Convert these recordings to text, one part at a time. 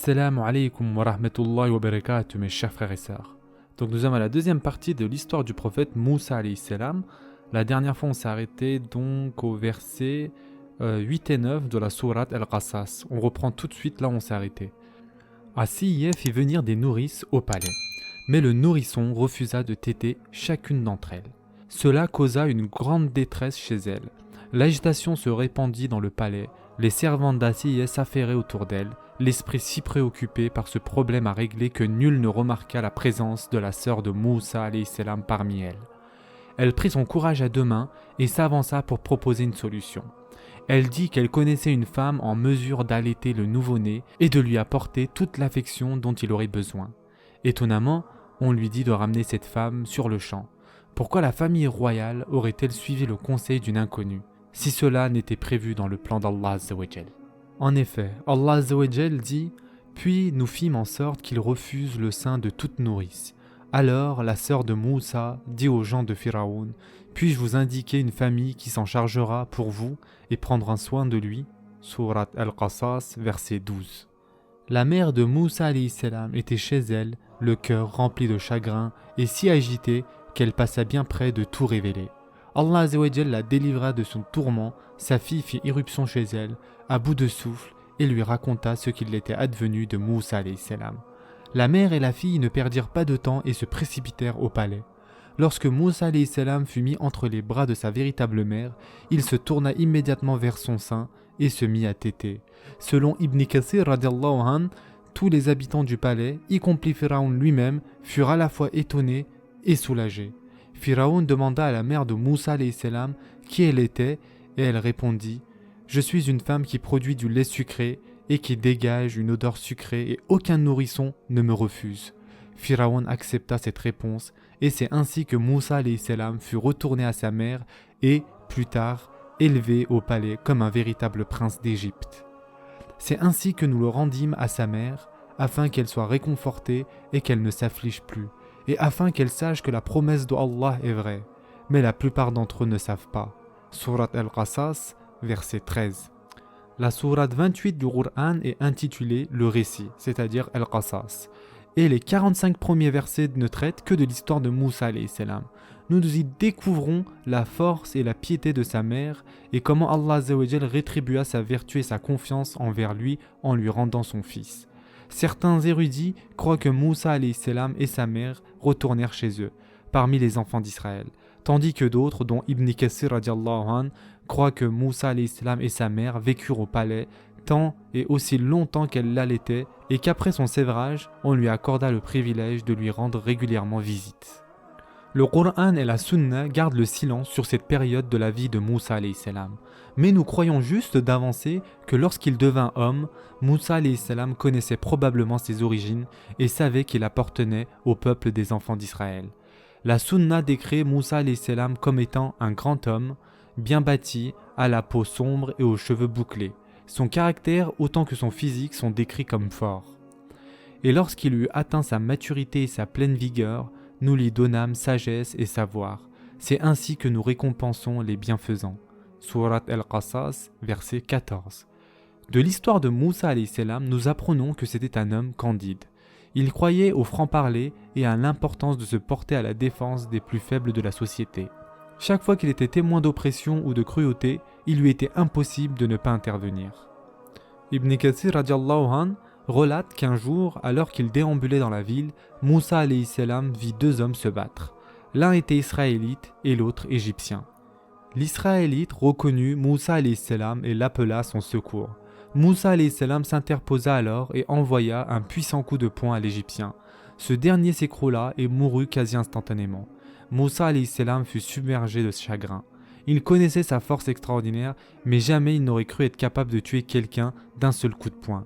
Assalamu alaikum wa rahmatullahi wa barakatuh, mes chers frères et sœurs. Donc nous sommes à la deuxième partie de l'histoire du prophète Moussa alayhi salam. La dernière fois on s'est arrêté donc au verset 8 et 9 de la sourate Al-Qasas. On reprend tout de suite là où on s'est arrêté. Asiyeh fit venir des nourrices au palais, mais le nourrisson refusa de téter chacune d'entre elles. Cela causa une grande détresse chez elle. L'agitation se répandit dans le palais, les servantes d'Asiyeh s'affairaient autour d'elle, l'esprit si préoccupé par ce problème à régler que nul ne remarqua la présence de la sœur de Moussa alayhi salam parmi elles. Elle prit son courage à deux mains et s'avança pour proposer une solution. Elle dit qu'elle connaissait une femme en mesure d'allaiter le nouveau-né et de lui apporter toute l'affection dont il aurait besoin. Étonnamment, on lui dit de ramener cette femme sur le champ. Pourquoi la famille royale aurait-elle suivi le conseil d'une inconnue, si cela n'était prévu dans le plan d'Allah Azza wa Jal? En effet, Allah Azza wa Jal dit « Puis nous fîmes en sorte qu'il refuse le sein de toute nourrice. Alors la sœur de Moussa dit aux gens de Pharaon « Puis-je vous indiquer une famille qui s'en chargera pour vous et prendra soin de lui ?» Sourate Al-Qasas, verset 12. La mère de Moussa alayhi salam était chez elle, le cœur rempli de chagrin et si agitée qu'elle passa bien près de tout révéler. Allah Azza wa Jal la délivra de son tourment, sa fille fit irruption chez elle, à bout de souffle, et lui raconta ce qu'il était advenu de Moussa alayhi salam. La mère et la fille ne perdirent pas de temps et se précipitèrent au palais. Lorsque Moussa alayhi salam fut mis entre les bras de sa véritable mère, il se tourna immédiatement vers son sein et se mit à téter. Selon Ibn Kathir radiallahu anh, tous les habitants du palais, y compris Pharaon lui-même, furent à la fois étonnés et soulagés. Pharaon demanda à la mère de Moussa alayhi salam qui elle était et elle répondit « Je suis une femme qui produit du lait sucré et qui dégage une odeur sucrée et aucun nourrisson ne me refuse. » Pharaon accepta cette réponse et c'est ainsi que Moussa alayhi salam fut retourné à sa mère et, plus tard, élevé au palais comme un véritable prince d'Égypte. C'est ainsi que nous le rendîmes à sa mère afin qu'elle soit réconfortée et qu'elle ne s'afflige plus, et afin qu'elle sache que la promesse d'Allah est vraie, mais la plupart d'entre eux ne savent pas. Sourate Al-Qasas, verset 13. La sourate 28 du Qur'an est intitulée « Le récit », c'est-à-dire Al-Qasas, et les 45 premiers versets ne traitent que de l'histoire de Moussa alayhi salam. Nous y découvrons la force et la piété de sa mère et comment Allah Azza wa Jal rétribua sa vertu et sa confiance envers lui en lui rendant son fils. Certains érudits croient que Moussa alayhi salam et sa mère retournèrent chez eux, parmi les enfants d'Israël, tandis que d'autres, dont Ibn Kathir radiallahu anh, croient que Moussa alayhi salam et sa mère vécurent au palais tant et aussi longtemps qu'elle l'allaitaient et qu'après son sévrage, on lui accorda le privilège de lui rendre régulièrement visite. Le Qur'an et la Sunna gardent le silence sur cette période de la vie de Moussa alayhi salam. Mais nous croyons juste d'avancer que lorsqu'il devint homme, Moussa alayhi salam connaissait probablement ses origines et savait qu'il appartenait au peuple des enfants d'Israël. La Sunna décrit Moussa alayhi salam comme étant un grand homme, bien bâti, à la peau sombre et aux cheveux bouclés. Son caractère autant que son physique sont décrits comme forts. Et lorsqu'il eut atteint sa maturité et sa pleine vigueur, nous lui donnâmes sagesse et savoir. C'est ainsi que nous récompensons les bienfaisants. Sourate Al-Qasas, verset 14. De l'histoire de Moussa alayhi salam, nous apprenons que c'était un homme candide. Il croyait au franc-parler et à l'importance de se porter à la défense des plus faibles de la société. Chaque fois qu'il était témoin d'oppression ou de cruauté, il lui était impossible de ne pas intervenir. Ibn Kathir radiallahu anh relate qu'un jour, alors qu'il déambulait dans la ville, Moussa alayhi salam vit deux hommes se battre. L'un était israélite et l'autre égyptien. L'israélite reconnut Moussa alayhi salam et l'appela à son secours. Moussa alayhi salam s'interposa alors et envoya un puissant coup de poing à l'Égyptien. Ce dernier s'écroula et mourut quasi instantanément. Moussa alayhi salam fut submergé de chagrin. Il connaissait sa force extraordinaire, mais jamais il n'aurait cru être capable de tuer quelqu'un d'un seul coup de poing.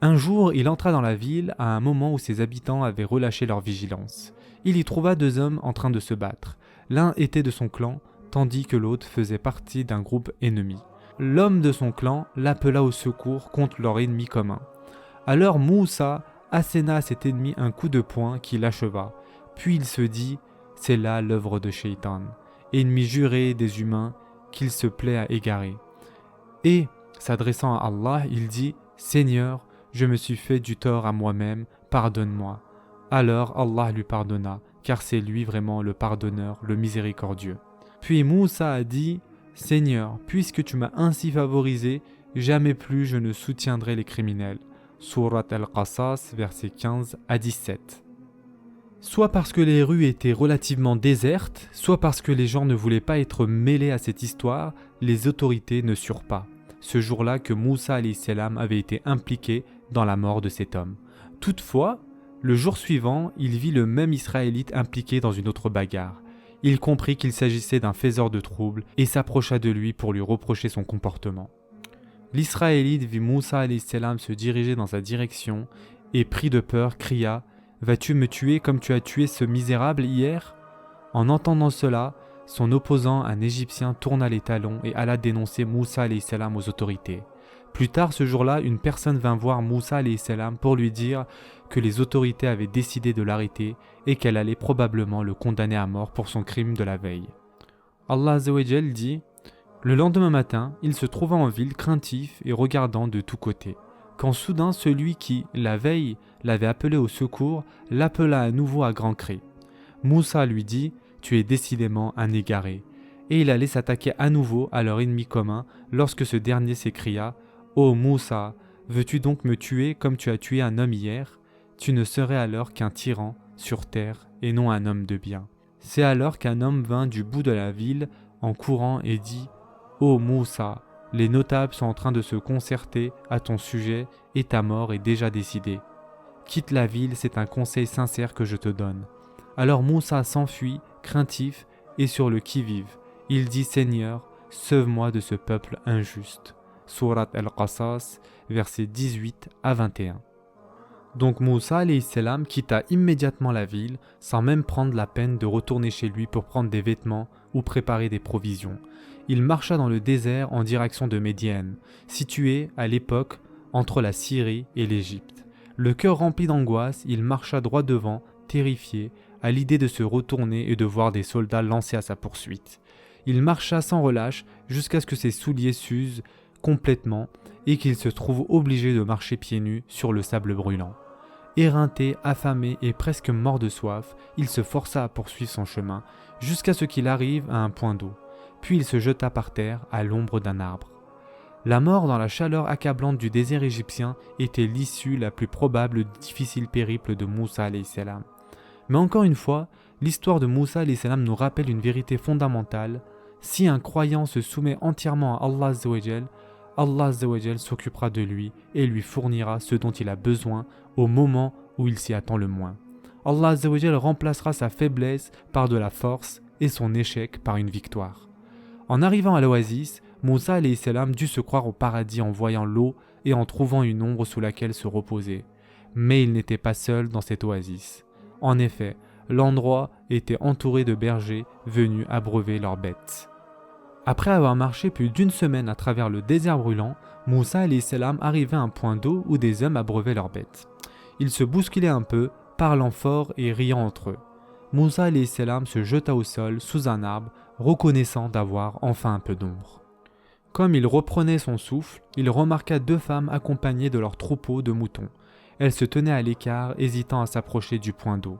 Un jour, il entra dans la ville à un moment où ses habitants avaient relâché leur vigilance. Il y trouva deux hommes en train de se battre. L'un était de son clan, tandis que l'autre faisait partie d'un groupe ennemi. L'homme de son clan l'appela au secours contre leur ennemi commun. Alors Moussa asséna à cet ennemi un coup de poing qui l'acheva. Puis il se dit « C'est là l'œuvre de Shaitan, ennemi juré des humains qu'il se plaît à égarer. » Et, s'adressant à Allah, il dit « Seigneur, je me suis fait du tort à moi-même, pardonne-moi. » Alors Allah lui pardonna, car c'est lui vraiment le pardonneur, le miséricordieux. Puis Moussa a dit « Seigneur, puisque tu m'as ainsi favorisé, jamais plus je ne soutiendrai les criminels. » Sourate Al-Qasas, versets 15 à 17. Soit parce que les rues étaient relativement désertes, soit parce que les gens ne voulaient pas être mêlés à cette histoire, les autorités ne surent pas. Ce jour-là que Moussa alayhi salam avait été impliqué dans la mort de cet homme. Toutefois, le jour suivant, il vit le même Israélite impliqué dans une autre bagarre. Il comprit qu'il s'agissait d'un faiseur de troubles et s'approcha de lui pour lui reprocher son comportement. L'Israélite vit Moussa alayhi salam se diriger dans sa direction et, pris de peur, cria « Vas-tu me tuer comme tu as tué ce misérable hier ?» En entendant cela, son opposant, un Égyptien, tourna les talons et alla dénoncer Moussa alayhi salam aux autorités. Plus tard ce jour-là, une personne vint voir Moussa alayhi salam pour lui dire que les autorités avaient décidé de l'arrêter et qu'elle allait probablement le condamner à mort pour son crime de la veille. Allah Azza wa Jal dit « Le lendemain matin, il se trouva en ville craintif et regardant de tous côtés, quand soudain celui qui, la veille, l'avait appelé au secours, l'appela à nouveau à grands cris. Moussa lui dit « Tu es décidément un égaré » et il allait s'attaquer à nouveau à leur ennemi commun lorsque ce dernier s'écria « Ô Moussa, veux-tu donc me tuer comme tu as tué un homme hier ? Tu ne serais alors qu'un tyran sur terre et non un homme de bien. » C'est alors qu'un homme vint du bout de la ville en courant et dit « Ô Moussa, les notables sont en train de se concerter à ton sujet et ta mort est déjà décidée. Quitte la ville, c'est un conseil sincère que je te donne. » Alors Moussa s'enfuit, craintif et sur le qui-vive. Il dit « Seigneur, sauve-moi de ce peuple injuste. » Sourate Al-Qasas, versets 18 à 21. Donc Moussa alayhi salam quitta immédiatement la ville sans même prendre la peine de retourner chez lui pour prendre des vêtements ou préparer des provisions. Il marcha dans le désert en direction de Médiane, située à l'époque entre la Syrie et l'Égypte. Le cœur rempli d'angoisse, il marcha droit devant, terrifié, à l'idée de se retourner et de voir des soldats lancés à sa poursuite. Il marcha sans relâche jusqu'à ce que ses souliers s'usent complètement et qu'il se trouve obligé de marcher pieds nus sur le sable brûlant. Éreinté, affamé et presque mort de soif, il se força à poursuivre son chemin jusqu'à ce qu'il arrive à un point d'eau. Puis il se jeta par terre à l'ombre d'un arbre. La mort dans la chaleur accablante du désert égyptien était l'issue la plus probable du difficile périple de Moussa alayhi salam. Mais encore une fois, l'histoire de Moussa alayhi salam nous rappelle une vérité fondamentale. Si un croyant se soumet entièrement à Allah Azza wa Jal, Allah Azza wa Jal s'occupera de lui et lui fournira ce dont il a besoin au moment où il s'y attend le moins. Allah Azza wa Jal remplacera sa faiblesse par de la force et son échec par une victoire. En arrivant à l'oasis, Moussa alayhi salam dut se croire au paradis en voyant l'eau et en trouvant une ombre sous laquelle se reposer. Mais il n'était pas seul dans cette oasis. En effet, l'endroit était entouré de bergers venus abreuver leurs bêtes. Après avoir marché plus d'une semaine à travers le désert brûlant, Moussa alayhi salam arrivait à un point d'eau où des hommes abreuvaient leurs bêtes. Ils se bousculaient un peu, parlant fort et riant entre eux. Moussa alayhi salam se jeta au sol sous un arbre, reconnaissant d'avoir enfin un peu d'ombre. Comme il reprenait son souffle, il remarqua deux femmes accompagnées de leur troupeau de moutons. Elles se tenaient à l'écart, hésitant à s'approcher du point d'eau.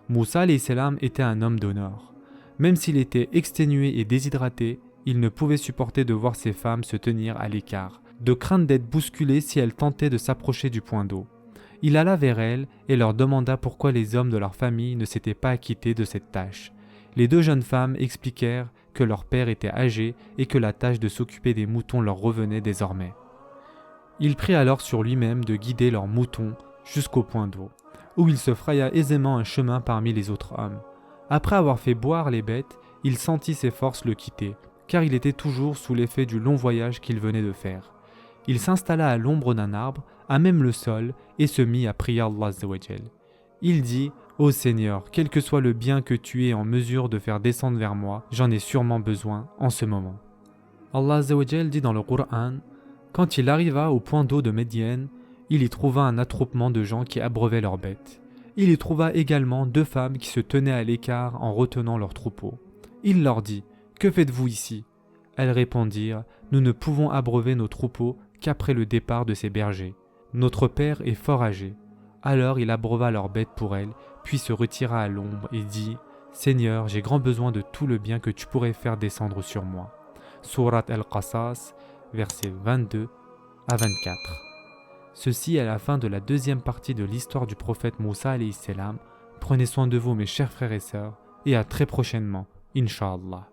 Moussa alayhi salam était un homme d'honneur. Même s'il était exténué et déshydraté, il ne pouvait supporter de voir ces femmes se tenir à l'écart, de crainte d'être bousculé si elles tentaient de s'approcher du point d'eau. Il alla vers elles et leur demanda pourquoi les hommes de leur famille ne s'étaient pas acquittés de cette tâche. Les deux jeunes femmes expliquèrent que leur père était âgé et que la tâche de s'occuper des moutons leur revenait désormais. Il prit alors sur lui-même de guider leurs moutons jusqu'au point d'eau, où il se fraya aisément un chemin parmi les autres hommes. Après avoir fait boire les bêtes, il sentit ses forces le quitter, car il était toujours sous l'effet du long voyage qu'il venait de faire. Il s'installa à l'ombre d'un arbre, à même le sol, et se mit à prier Allah Azza wa Jal. Il dit « Ô Seigneur, quel que soit le bien que tu es en mesure de faire descendre vers moi, j'en ai sûrement besoin en ce moment. » Allah Azza wa Jal dit dans le Coran « Quand il arriva au point d'eau de Médiane, il y trouva un attroupement de gens qui abreuvaient leurs bêtes. Il y trouva également deux femmes qui se tenaient à l'écart en retenant leurs troupeaux. Il leur dit « Que faites-vous ici ?» Elles répondirent « Nous ne pouvons abreuver nos troupeaux qu'après le départ de ces bergers. » Notre père est fort âgé. » Alors il abreuva leurs bêtes pour elle, puis se retira à l'ombre et dit « Seigneur, j'ai grand besoin de tout le bien que tu pourrais faire descendre sur moi. » Surat Al-Qasas, versets 22 à 24. Ceci est la fin de la deuxième partie de l'histoire du prophète Moussa alayhi salam. Prenez soin de vous mes chers frères et sœurs, et à très prochainement, Inch'Allah.